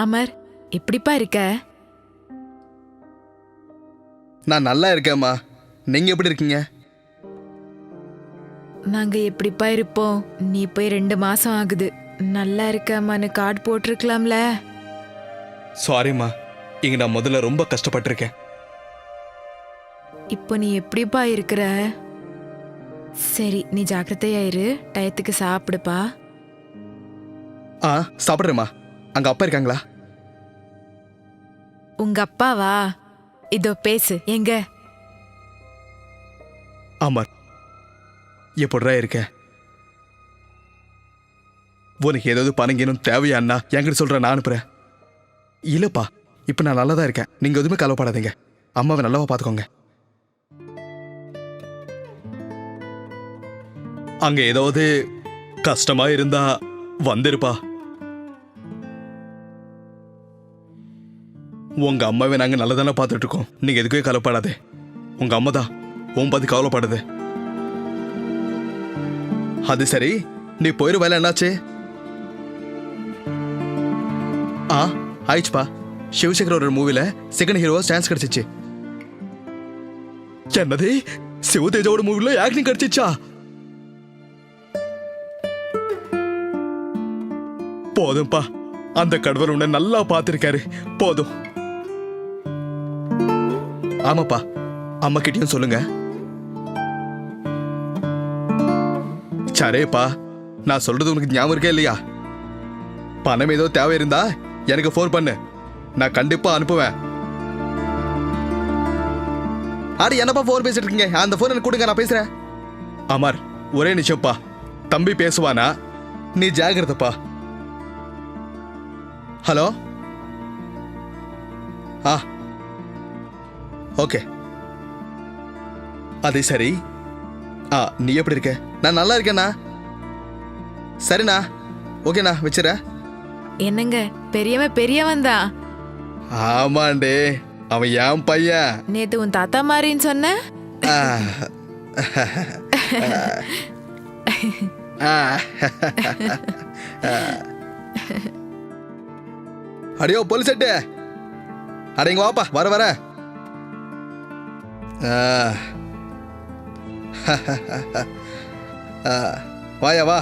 அமர், எப்படிப்பா இருக்க? நான் நல்லா இருக்கேம்மா. நீங்க எப்படி இருக்கீங்க? நாங்க எப்படிப்பா இருப்போம்? நீ போய் 2 மாசம் ஆகுது. நல்லா இருக்கமான்னு கார்டு போட்டிருக்கலாம்ல. சாரிம்மா, இங்க நான் முதல்ல ரொம்ப கஷ்டப்பட்டிருக்கேன். இப்போ நீ எப்படிப்பா இருக்கிற? சரி, நீ ஜாக்கிரதையா இரு. டயத்துக்கு சாப்பிடுப்பா. சாப்பிட்றேம்மா. அங்க அப்பா இருக்காங்களா? உங்க அப்பாவா? இதோ பேசு. எங்க? அமர், எப்படிடா இருக்க? உனக்கு ஏதாவது பணங்கேனும் தேவையாண்ணா என்கிட்ட சொல்ற, நான் அனுப்புறேன். இல்லப்பா, இப்ப நான் நல்லா தான் இருக்கேன். நீங்க எதுவுமே கவலைப்படாதீங்க. அம்மாவை நல்லாவா பாத்துக்கோங்க. அங்க ஏதாவது கஷ்டமா இருந்தா வந்துருப்பா. உங்க அம்மாவை நாங்க நல்லதானே பார்த்துட்டு இருக்கோம். நீங்க எதுக்குமே கவலைப்படாதே. உங்க அம்மா தான் உன் பத்தி கவலைப்படுது. அது சரி, நீ போயிரு. வேலை என்னாச்சு? ஆயிடுச்சுப்பா. சிவசேகர் ஒரு மூவில செகண்ட் ஹீரோவா சான்ஸ் கிடைச்சிச்சு. என்னது? சிவதேஜாவோட மூவில ஆக்டிங் கிடைச்சிச்சா? போதும்பா, அந்த கடவுள் உன்னை நல்லா பார்த்திருக்காரு. போதும். ஆமாப்பா, அம்மா கிட்டயும் சொல்லுங்க. சரேப்பா, நான் சொல்றது உனக்கு ஞாபகம் இருக்கே இல்லையா? பணம் ஏதோ தேவை இருந்தா எனக்கு ஃபோன் பண்ணு, நான் கண்டிப்பா அனுப்புவேன். அடி, என்னப்பா ஃபோன் பேசிட்டு இருக்கீங்க? அந்த ஃபோன் எனக்கு கொடுங்க, நான் பேசுறேன். அமர், ஒரே நிமிஷம்ப்பா. தம்பி பேசுவானா? நீ ஜாகிரதப்பா. ஹலோ. ஓகே. அது சரி, நீ எப்படி இருக்க? நான் நல்லா இருக்கேண்ணா. சரிண்ணா, ஓகேண்ணா, வச்சுறேன். என்னங்க, பெரியவன் தான். ஆமாண்டே, அவன் என் பையன். நேத்து உன் தாத்தா மாதிரின்னு சொன்ன. அடியோ போலீஸ் செட்டு, அடைங்க வாப்பா. வர வாயா வா,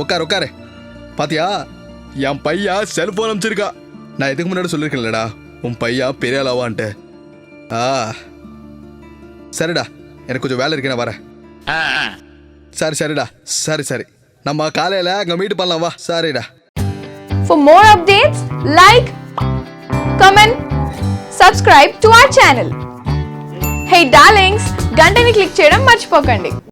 உட்காரு. பாத்தியா, என் பையா செல்போன் அமைச்சிருக்கா. நான் இதுக்கு முன்னாடி சொல்லிருக்கேன்லடா, உன் பையா பெரிய அளவான்ட்டு. சரிடா, எனக்கு கொஞ்சம் வேலை இருக்கு, நான் வரேன். சரிடா, சரி, நம்ம காலையில அங்க மீட் பண்ணலாம், வா. சரிடா. For more updates, like, comment, subscribe to our channel. Hey darlings, గంటని click చేయడం మర్చిపోకండి.